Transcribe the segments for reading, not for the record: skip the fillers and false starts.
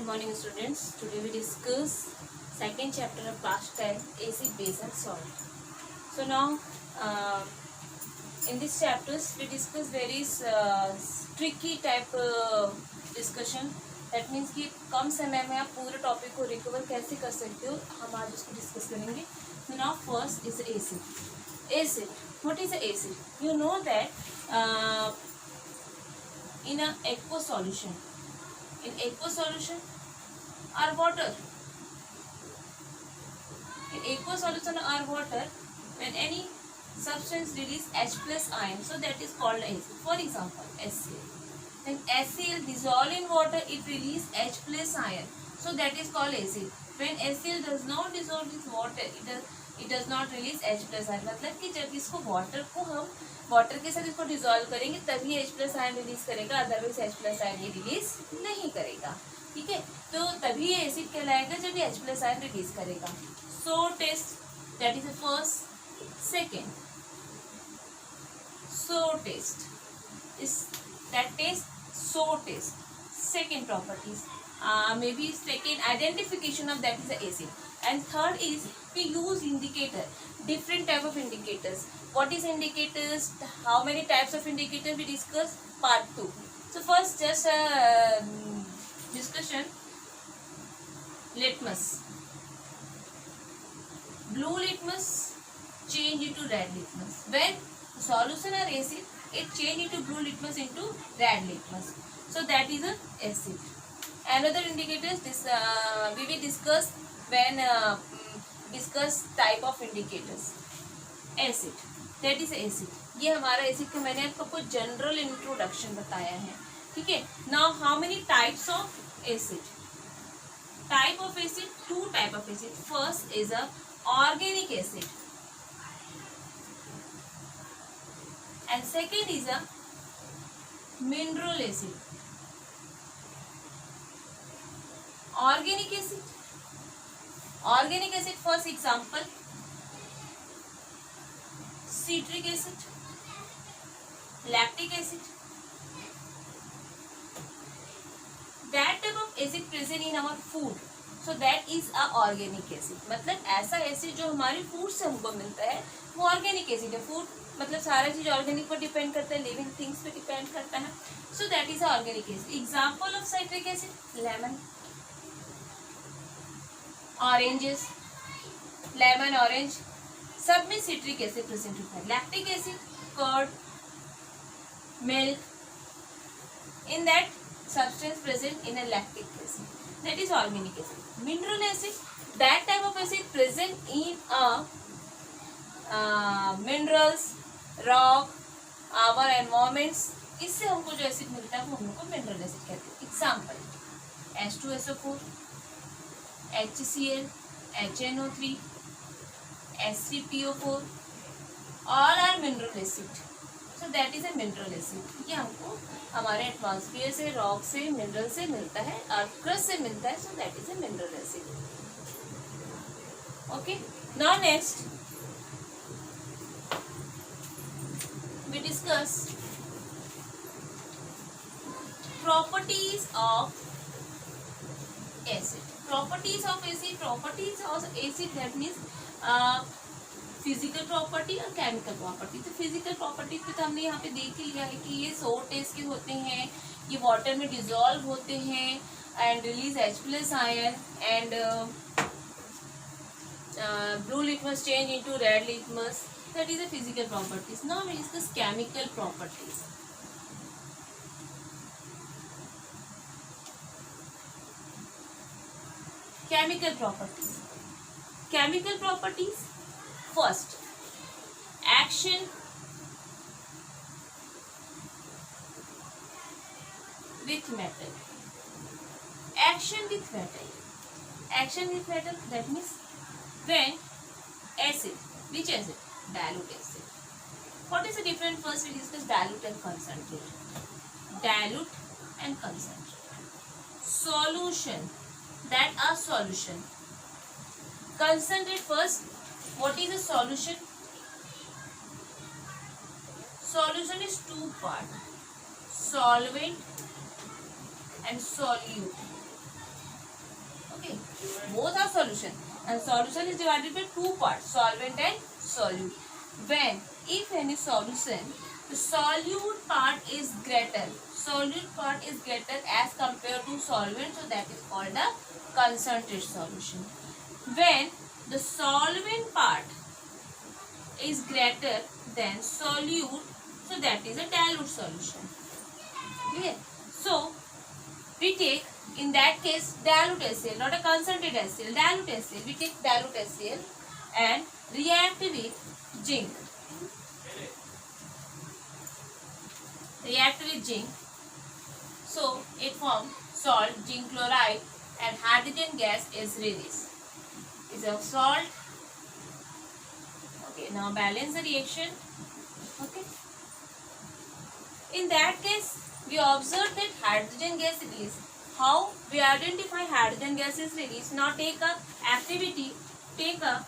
morning students. Today we discuss second chapter of past tense, acid, base and salt. So now in this chapters we discuss various tricky type discussion. That means कि कम समय में आप पूरे topic को recover कैसे कर सकते हो, हम आज उसको डिस्कस करेंगे. So now first is acid. Acid. What is acid? You know that in a aqueous solution. In aqueous solution are water. In aqueous solution are water. When any substance release H plus ion, so that is called acid. For example, HCl. When HCl dissolve in water, it release H plus ion, so that is called acid. When HCl does not dissolve in water, it does not release H plus ion. मतलब कि जब इसको water को हम water के साथ इसको dissolve करेंगे तभी H प्लस आयन रिलीज करेगा, अदरवाइज H प्लस आयन ये रिलीज नहीं करेगा. ठीक है, तो तभी ये एसिड कहलाएगा जब ये H प्लस आयन रिलीज करेगा. So test, that is the first. Second, so test is that test. So test second properties, maybe second identification of that is the acid. And third is we use indicator, different type of indicators. What is indicators, how many types of indicators we discuss, part 2. So first just discussion. Litmus, blue litmus change into red litmus. When solution are acid, it change into blue litmus into red litmus, so that is a acid. Another indicators this we will discuss when discuss type of indicators. Acid, that is acid. ये हमारा acid का मैंने आपको general introduction बताया है. ठीक है, now how many types of acid. Type of acid, two type of acid. First is a organic acid and second is a mineral acid. Organic acid. Organic acid, first example, citric acid, lactic acid. That type of acid present in our food, so that is a organic acid. मतलब ऐसा acid जो हमारे food से हमको मिलता है वो organic acid है. फूड मतलब सारा चीज ऑर्गेनिक पर डिपेंड करता है, लिविंग थिंग्स पे डिपेंड करता है. So that is organic acid. Example of citric acid, lemon, oranges, lemon, orange, सब में सिट्रिक एसिड प्रेजेंट होता है. Lactic acid, curd, milk, in that substance present in a lactic acid, that is organic acid. Mineral acid, that type of acid present in a minerals, rock, our environments. इससे हमको जो acid मिलता है वो हम लोग को मिनरल एसिड कहते हैं. Example, H2SO4, HCl, HNO3, H3PO4, all are mineral acid. So that is a mineral acid. ये हमको हमारे एटमॉस्फेयर से, रॉक से, मिनरल से मिलता है, अर्थ क्रस्ट से मिलता है. So that is a mineral acid. Okay, now next we discuss properties of acid. Properties of acid. Properties of acid that means physical property और केमिकल प्रॉपर्टी. तो फिजिकल प्रॉपर्टीज पे तो हमने यहाँ पे देख ही लिया है कि ये सो टेस्ट के होते हैं, ये वाटर में डिजोल्व होते हैं and release H plus ion and blue litmus change into red litmus. That is the physical properties. Now we discuss chemical properties. Chemical properties. Chemical properties, first, action with metal. Action with metal. Action with metal, that means when acid, which acid? Dilute acid. What is the difference? First we discuss dilute and concentrate. Dilute and concentrate. Solution, that are solution. Concentrate first. What is a solution? Solution is two part, solvent and solute. Okay, both are solution, and solution is divided by two parts, solvent and solute. When, if any solution, the solute part is greater, as compared to solvent, so that is called a concentrated solution. When the solvent part is greater than solute, so that is a dilute solution. Clear? So we take, in that case, dilute HCl, not a concentrated HCl, dilute HCl. We take dilute HCl and react with zinc. So it forms salt, zinc chloride, and hydrogen gas is released. Is a salt. Okay, now balance the reaction. Okay. In that case, we observe that hydrogen gas is released. How we identify hydrogen gas is released? Now take a activity, take a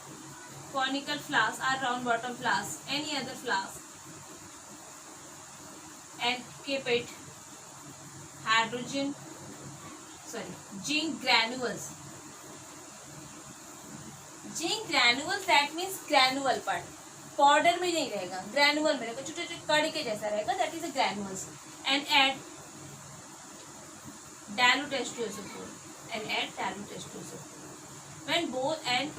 conical flask or round bottom flask, any other flask, and keep it zinc granules. Zinc granules, that means granule part. Powder में नहीं रहेगा, ग्रैनुअल में रहेगा, छोटे छोटे कण के जैसा रहेगा, that is a granules. And add dilute H2SO4. When both and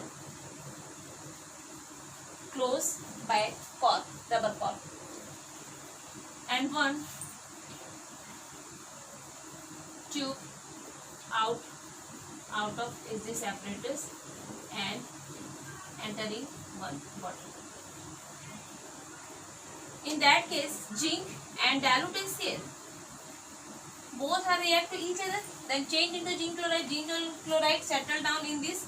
close by cork, rubber cork. And one tube out of is this apparatus and entering one bottle. In that case, zinc and dilute HCl both are react to each other, then change into zinc chloride. Zinc chloride settle down in this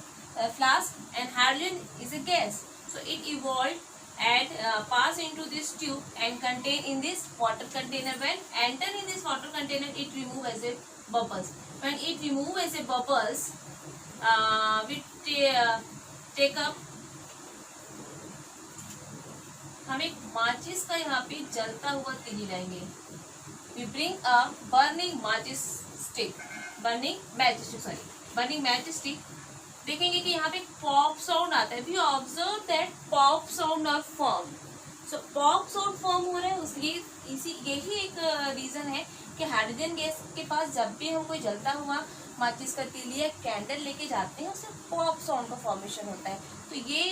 flask, and hydrogen is a gas, so it evolved and pass into this tube and contain in this water container. When enter in this water container, it remove as a bubbles. When it remove as a bubbles, we take up, हम एक माचिस का यहाँ पे जलता हुआ तीली लाएंगे. We bring a burning matchstick. देखेंगे कि यहाँ पे पॉप साउंड आता है. We observe that pop sound are formed. So pop sound form हो रहा है, उसलिए यही एक रीजन है कि हाइड्रोजन गैस के पास जब भी हम कोई जलता हुआ माचिस का तीली या कैंडल लेके जाते हैं, उससे पॉप साउंड का फॉर्मेशन होता है. तो ये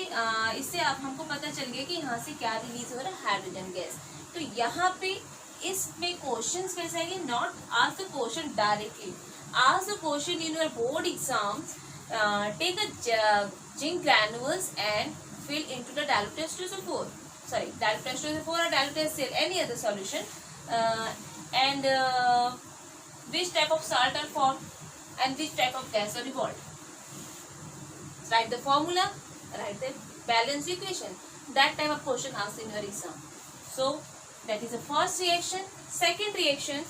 इससे आप हमको पता चल गया कि यहाँ से क्या रिलीज हो रहा है, हाइड्रोजन गैस. तो यहाँ पे इसमें क्वेश्चन कैसे आएंगे? Not ask the question directly, ask the question in your board exams. Take a zinc granules and fill into the dilute H2SO4. Dilute H2SO4 or dilute HCl, any other solution. And which type of salt are formed and which type of gas are evolved. Write the formula, write the balance equation. That type of question asked in your exam. So that is the first reaction. Second reaction,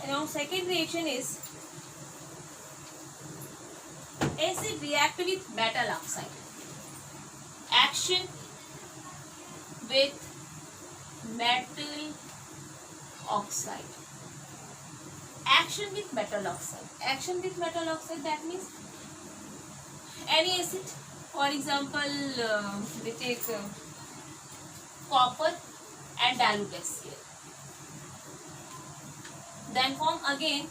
now second reaction is acid react with metal oxide. Action with metal oxide. Action with metal oxide. Action with metal oxide, that means any acid. For example, we take copper and dilute HCl. Then form again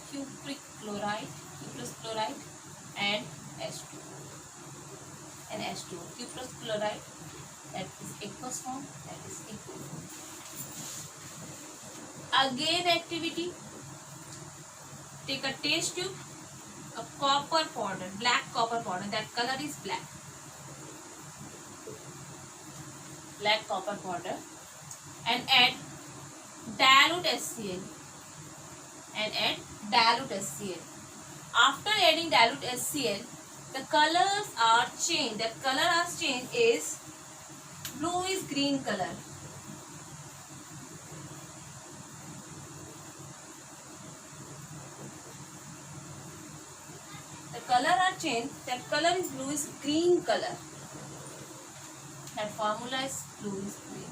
cupric chloride and H2 and H2. Cuprous chloride, that is aqueous form, that is aqueous form. Again activity, take a test tube, a copper powder, black copper powder, that color is black copper powder, and add dilute HCl. After adding dilute HCl, the colors are changed. The color has changed is bluish green color. The color are changed. That color is bluish green color. That formula is blue is green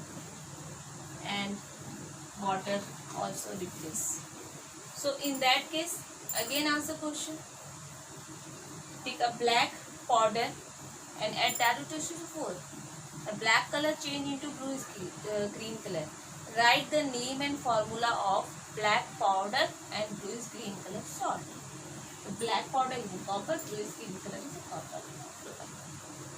and water also replace. So in that case, again answer question. Take a black powder and add diluted to 4. The black color change into blue is green color. Write the name and formula of black powder and blue is green color salt. So black powder is copper, blue is green color is copper.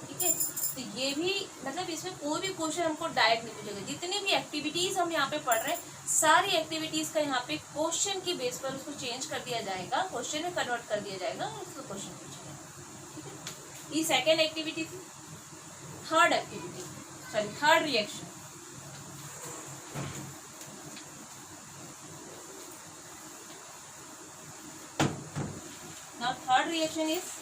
ठीक है, तो ये भी मतलब इसमें कोई भी question हमको डायरेक्ट नहीं पूछेगा. जितनी भी एक्टिविटीज हम यहाँ पे पढ़ रहे हैं, सारी एक्टिविटीज का यहाँ पे क्वेश्चन की बेस पर उसको चेंज कर दिया जाएगा, क्वेश्चन में कन्वर्ट कर दिया जाएगा और उसको क्वेश्चन पूछेगा. ठीक है, ये सेकेंड एक्टिविटी थी. Third activity, sorry third reaction. Now third reaction is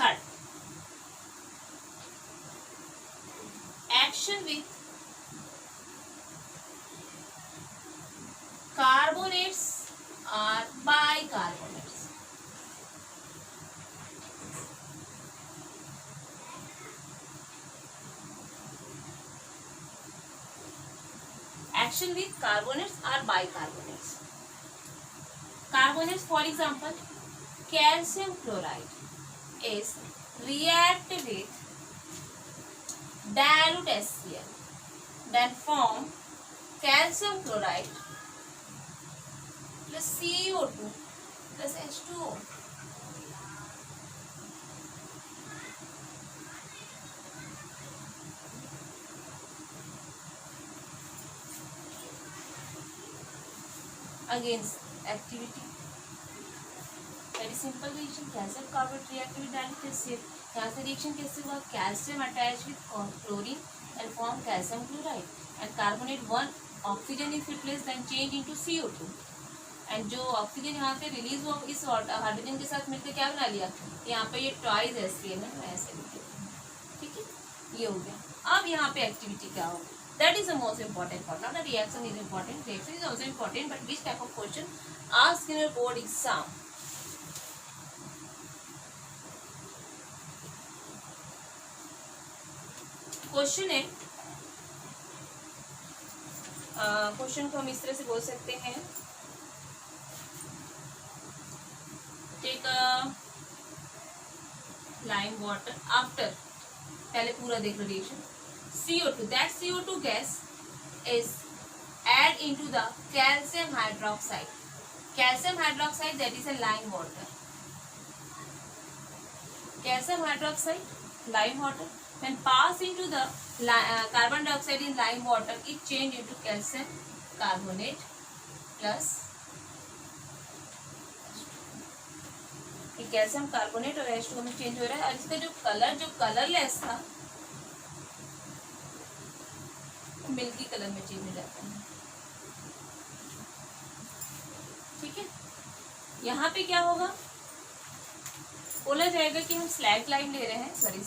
third, action with carbonates or bicarbonates. Action with carbonates or bicarbonates. Carbonates, for example, calcium chloride is react with dilute HCl, then form calcium chloride plus CO2 plus H2O. Again, activity. Very simple reaction. Calcium carbonate react with dilute HCl. यहाँ से reaction कैसे हुआ? Calcium attach with chlorine and form calcium chloride and carbonate 1 oxygen is replace then change into CO2. And जो oxygen यहाँ से release हुआ इस hydrogen के साथ मिलकर क्या बना लिया? यहाँ पे ये ट्वाइस HCl है, ऐसे लिख देते हैं. ठीक है, ये हो गया. अब यहाँ पे एक्टिविटी क्या होगी? That is the most important part. Now the reaction is important. Reaction is also important, but which type of question asked in your board exam? Question है, क्वेश्चन को हम इस तरह से बोल सकते हैं. टेक लाइम वाटर आफ्टर, पहले पूरा देख लो reaction. CO2, that CO2 gas is add into the calcium hydroxide. Calcium hydroxide, that is a lime water. Calcium hydroxide, lime water. When pass into the carbon dioxide in lime water, it change into calcium carbonate plus calcium carbonate और H2O में change हो रहा है. और इसका जो colourless था milky colour में चेंज हो जाता है. ठीक है, यहाँ पे क्या होगा? बोला जाएगा कि हम स्लैग लाइम ले रहे हैं, सॉरी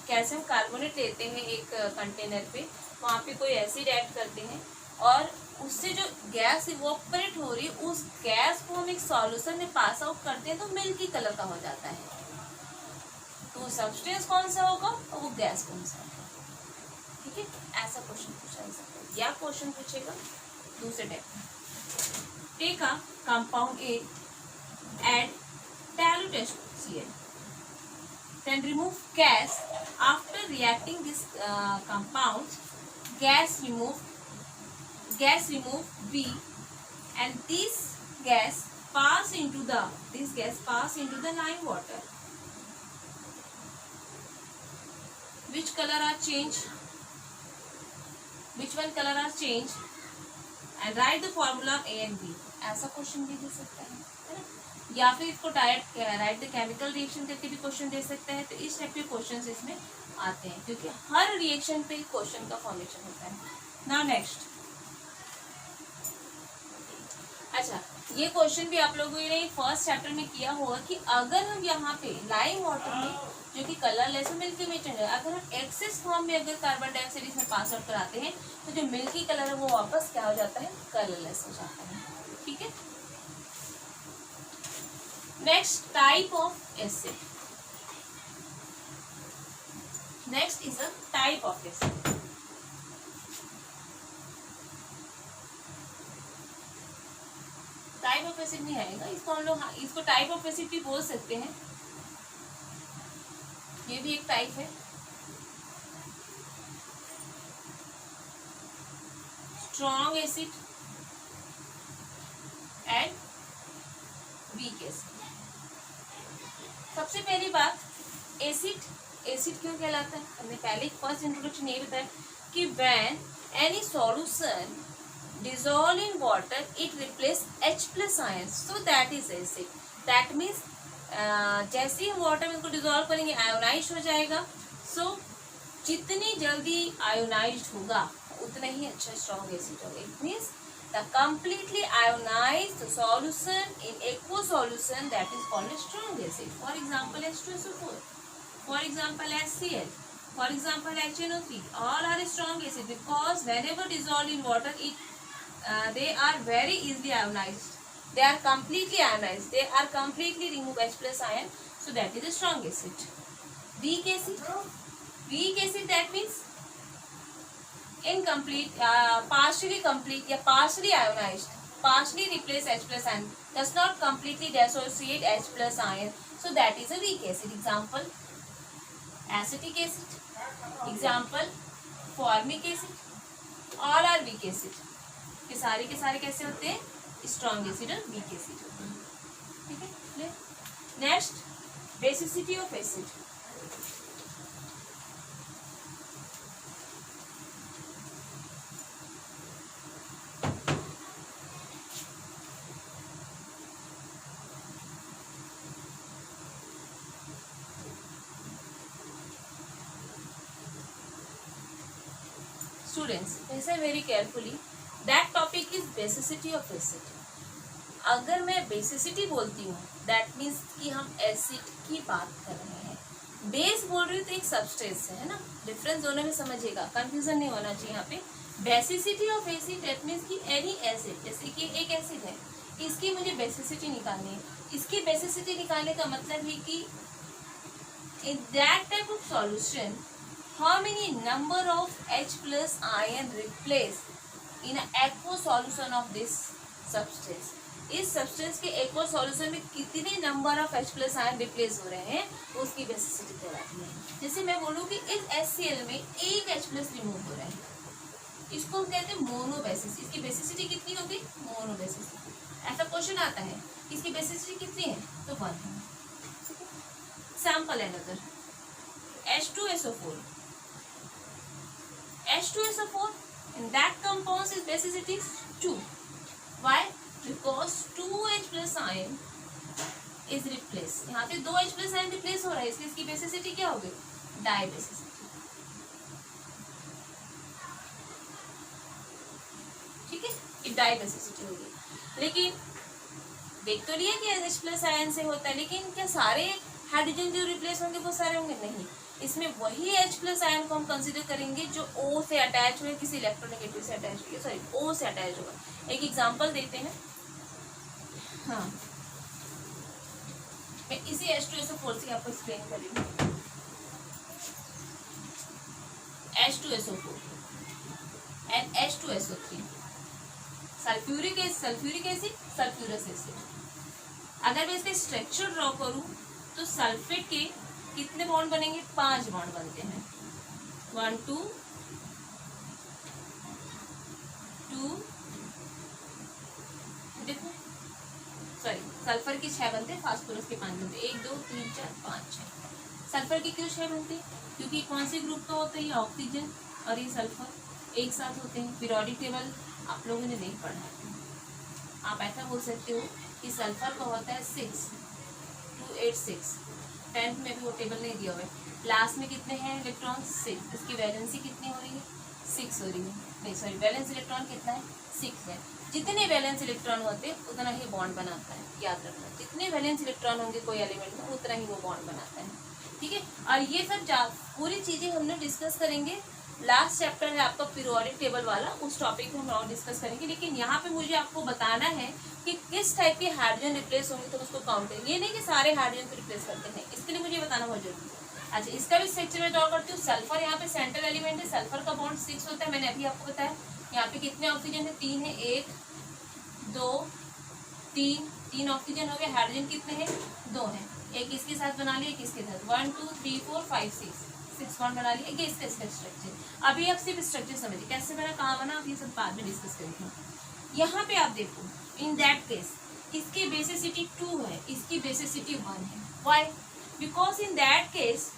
कैल्शियम कार्बोनेट लेते हैं एक कंटेनर पे, वहाँ पे कोई एसिड ऐड करते हैं और उससे जो गैस इवोपरेट हो रही है उस गैस को हम एक सॉल्यूशन में पास आउट करते हैं तो मिल्की कलर का हो जाता है. तो सब्सटेंस कौन सा होगा और वो गैस कौन सा होगा. ठीक है, ऐसा क्वेश्चन पूछा जा सकता है. या क्वेश्चन पूछेगा दूसरे टाइप में. Take a compound A, add dilute HCl, then remove gas. After reacting this compounds, gas remove B, and this gas pass into the lime water. Which color are changed? Which one color are changed? And write the formula A and B. ऐसा question भी दे सकता है ना, या फिर इसको direct right the chemical reaction करके भी क्वेश्चन दे सकता है. तो इस टाइप के क्वेश्चन इसमें आते हैं क्योंकि हर रिएक्शन पे क्वेश्चन का फॉर्मेशन होता है. नाउ नेक्स्ट, अच्छा ये क्वेश्चन भी आप लोगों ने फर्स्ट चैप्टर में किया होगा कि अगर हम यहाँ पे लाइम वाटर में जो कि कलरलेस मिल्की में चेंज है, अगर हम एक्सेस फॉर्म में अगर कार्बन डाइऑक्साइड इसमें पास आउट कराते हैं तो जो मिल्की कलर है वो वापस क्या हो जाता है? कलरलेस हो जाता है. ठीक है, Next type of acid. Next is a type of acid. Type of acid नहीं आएगा इसको, हम लोग इसको टाइप ऑफ एसिड भी बोल सकते हैं, ये भी एक टाइप है। Strong acid and weak acid. सबसे पहली बात, एसिड क्यों कहलाता है? हमने पहले फर्स्ट इंट्रोडक्शन ये बताया कि when any solution dissolve in water it replace H plus ions, so that is acid. That means जैसे ही हम वाटर में इसको डिजोल्व करेंगे आयोनाइज हो जाएगा। सो जितनी जल्दी आयोनाइज होगा उतना ही अच्छा स्ट्रॉन्ग एसिड होगा। It means the completely ionized solution in aqueous solution that is called a strong acid. For example H2SO4, for example HCl, for example HNO3, all are strong acid because whenever dissolved in water it they are very easily ionized. They are completely ionized. They are completely remove H plus ion. So that is a strong acid. Weak acid. Weak acid, that means incomplete, partially complete या partially ionized. Partially replace H plus ion. Does not completely dissociate H plus ion. So that is a weak acid. Example acetic acid. Example formic acid. All are weak acid. के सारे कैसे होते हैं? Strong acid और weak acid होते हैं। ठीक है। Next, basicity of acid. Students listen very carefully, that topic is basicity of acid. अगर मैं बेसिसिटी बोलती हूँ दैट मीन्स कि हम एसिड की बात कर रहे हैं। बेस बोल रही हूँ तो एक सब्सटेंस है ना, डिफरेंस दोनों में समझिएगा, कंफ्यूजन नहीं होना चाहिए यहाँ पे। Basicity of acid that means कि एनी एसिड, जैसे कि एक एसिड है, इसकी मुझे बेसिसिटी निकालनी है। इसकी बेसिसिटी निकालने का मतलब है कि in that type of solution how many number of H plus ion replace in a aqueous solution of this substance। इस सब्सटेंस के एक्वा सॉल्यूशन में कितने number of H plus ion replace हो रहे हैं उसकी बेसिसिटी कहलाती है। जैसे मैं बोलूँ कि इस HCl में एक H plus रिमूव हो रहा है, इसको हम कहते हैं मोनो बेसिस। इसकी बेसिसिटी कितनी होगी? Mono basis. ऐसा क्वेश्चन आता है, इसकी बेसिसिटी कितनी है? तो 1 है। Sample another H2SO4, H2SO4 and that compounds its basicity is 2. Why? Because 2H plus ion is replaced। यहाँ पे 2H plus ion रिप्लेस हो रहा है, इसलिए इसकी बेसिसिटी क्या होगी? Di basicity. ठीक है, ये डाई बेसिसिटी होगी। लेकिन देख तो लिया कि H plus ion से होता है, लेकिन क्या सारे हाइड्रोजन जो रिप्लेस होंगे वो सारे होंगे? नहीं, इसमें वही H plus आयन को हम कंसीडर करेंगे जो O से अटैच हुए, किसी इलेक्ट्रोनेगेटिव से अटैच हुए, सॉरी O से अटैच होगा। एक एग्जांपल देते हैं। हाँ, मैं इसी H2SO4 से आपको एक्सप्लेन कर रही हूँ। H2SO4 and H2SO3, sulphuric acid, sulphurous acid. अगर मैं इसका स्ट्रक्चर ड्रॉ करूँ तो सल्फेट के कितने बॉन्ड बनेंगे? 5 बॉन्ड बनते हैं। 1 2 2, देखो सॉरी, सल्फर के 6 बनते हैं, फास्फोरस के 5 बनते हैं। 1 2 3 4 5 6। सल्फर के क्यों 6 बनते हैं? क्योंकि कौन से ग्रुप का होता है? ये ऑक्सीजन और ये सल्फर एक साथ होते हैं। पीरियोडिक टेबल आप लोगों ने नहीं पढ़ा है। आप ऐसा बोल सकते हो कि सल्फर का होता है 6 2 8 6। 10th में भी वो टेबल नहीं दिया हुआ है। लास्ट में कितने हैं इलेक्ट्रॉन? 6। इसकी वैलेंसी कितनी हो रही है? 6 हो रही है। नहीं सॉरी, वैलेंस इलेक्ट्रॉन कितना है? 6 है। जितने वैलेंस इलेक्ट्रॉन होते हैं उतना ही बॉन्ड बनाता है, याद रखना। जितने वैलेंस इलेक्ट्रॉन होंगे कोई एलिमेंट में उतना ही वो बॉन्ड बनाता है। ठीक है, और ये सब पूरी चीज़ें हम लोग डिस्कस करेंगे लास्ट चैप्टर है आपका पीरियोडिक टेबल वाला, उस टॉपिक को हम और डिस्कस करेंगे। लेकिन यहाँ पे मुझे आपको बताना है कि किस टाइप के हाइड्रोजन रिप्लेस होंगे तो उसको काउंट करेंगे। ये नहीं कि सारे हाइड्रोजन को रिप्लेस करते हैं, इसके लिए मुझे बताना बहुत जरूरी है। अच्छा, इसका भी स्ट्रक्चर में ड्रॉ करती हूँ। सल्फर यहाँ पे सेंट्रल एलिमेंट है, सल्फर का बॉन्ड 6 होता है, मैंने अभी आपको बताया। यहाँ पे कितने ऑक्सीजन है? 3 है, 1 2 3 ऑक्सीजन हो गए। हाइड्रोजन कितने हैं? 2 हैं। एक इसके साथ बना लिया, एक इसके साथ, 1 2 3 4 5 6 बॉन्ड बना लिया। ये इसका स्ट्रक्चर। अभी आप सिर्फ स्ट्रक्चर समझिए कैसे बना, कहाँ बना, आप ये सब बाद में डिस्कस करेंगे। यहाँ पे आप देखो, इन दैट केस इसकी बेसिसिटी 2 है, इसकी बेसिसिटी 1 है। Why? Because in that case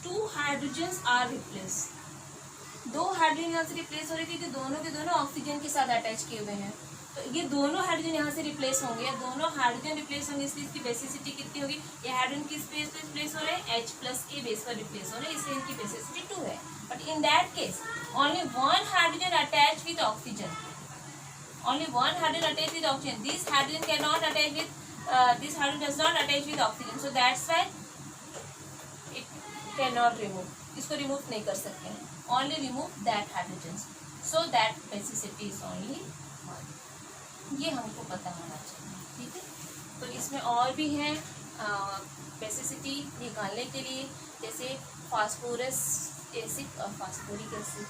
two hydrogens are replace. 2 hydrogen यहाँ से रिप्लेस हो रहे क्योंकि दोनों के दोनों ऑक्सीजन के साथ अटैच किए हुए हैं। तो ये दोनों हाइड्रोजन यहाँ से रिप्लेस होंगे, या दोनों हाइड्रोजन रिप्लेस होंगे, इसलिए इसकी बेसिसिटी कितनी होगी? ये हाइड्रोजन किस बेस पे रिप्लेस हो रहे हैं? H प्लस के बेस पर रिप्लेस हो रहे हैं, इसलिए इनकी बेसिसिटी 2 है। But in that case only 1 hydrogen attach with oxygen, only 1 hydrogen attached with oxygen. This hydrogen cannot attach with this hydrogen does not attach with oxygen, so that's why it cannot remove. इसको remove नहीं कर सकते हैं, only remove that hydrogens, so that basicity is only 1. ये हमको पता होना चाहिए, ठीक है। तो इसमें और भी है बेसिसिटी निकालने के लिए, जैसे फास्फोरस एसिड और फास्फोरिक एसिड,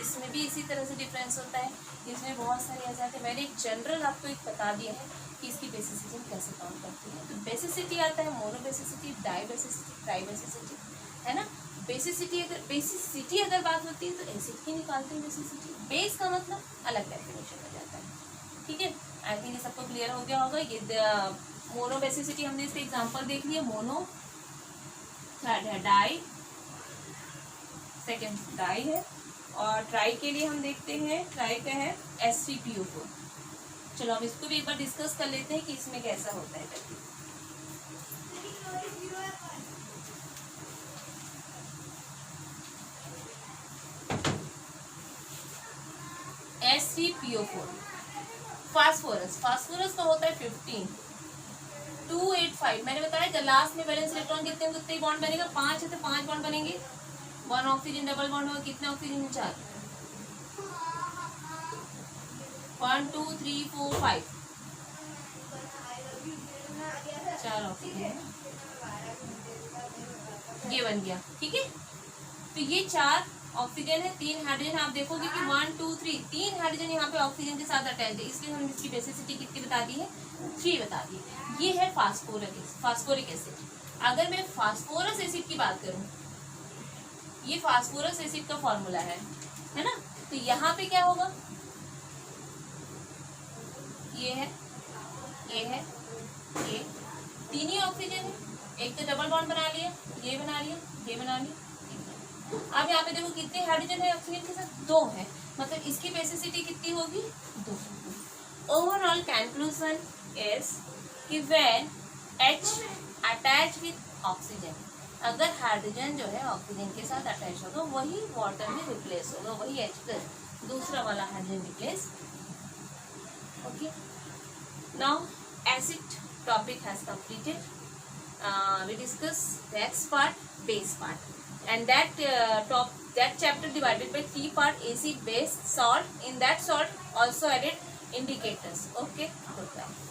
इसमें भी इसी तरह से डिफरेंस होता है। इसमें बहुत सारे आ जाते हैं। मैंने एक जनरल आपको एक बता दिया है कि इसकी बेसिसिटी कैसे काउंट करती है। तो बेसिसिटी आता है mono basicity, di basicity, tri basicity, है ना। बेसिसिटी अगर बात होती है तो एसिड की निकालते हैं बेसिसिटी। बेस का मतलब अलग डेफिनेशन हो जाता है, ठीक है। आई थिंक ये सबको क्लियर हो गया होगा। ये मोनो बेसिसिटी हमने इसके एग्जाम्पल देख लिया। मोनो, थर्ड है डाई, सेकेंड डाई है, और ट्राई के लिए हम देखते हैं, ट्राई का है H3PO4। चलो अब इसको भी एक बार डिस्कस कर लेते हैं कि इसमें कैसा होता है करके। H3PO4 फास्फोरस का होता है 15 285। मैंने बताया जब लास्ट में बैलेंस इलेक्ट्रॉन कितने कितने बॉन्ड बनेगा? 5 है तो 5 बॉन्ड बनेंगे। 1 ऑक्सीजन डबल बॉन्ड होगा, कितने ऑक्सीजन है? 4। 1 2 3 4 5 4 ऑक्सीजन, ये बन गया, ठीक है। तो ये 4 ऑक्सीजन है, 3 हाइड्रोजन। आप देखोगे कि 1 2 3 3 हाइड्रोजन यहाँ पे ऑक्सीजन के साथ अटैच है, इसलिए हमने इसकी बेसिसिटी कितनी बता दी है? 3 बता दी। ये है फास्फोरिक एसिड। अगर मैं फास्फोरस एसिड की बात करूं, ये फास्फोरस एसिड का फॉर्मूला है ना। तो यहाँ पे क्या होगा? ये है, ये 3 ही ऑक्सीजन है, एक तो डबल बॉन्ड बना लिया, ये बना लिया, ये बना लिया। अब यहाँ पे देखो कितने हाइड्रोजन है ऑक्सीजन के साथ? 2 है, मतलब इसकी बेसिसिटी कितनी होगी? 2। ओवरऑल कंक्लूजन इज कि when H attach with oxygen, अगर हाइड्रोजन जो है ऑक्सीजन के साथ अटैच होगा वही वाटर में रिप्लेस होगा, वही H प्लस दूसरा वाला hydrogen replace. Okay, now acid topic has completed. We discuss next part, base part, and that chapter divided by 3 part: acid, base, salt. In that salt also added indicators. Okay, goodbye.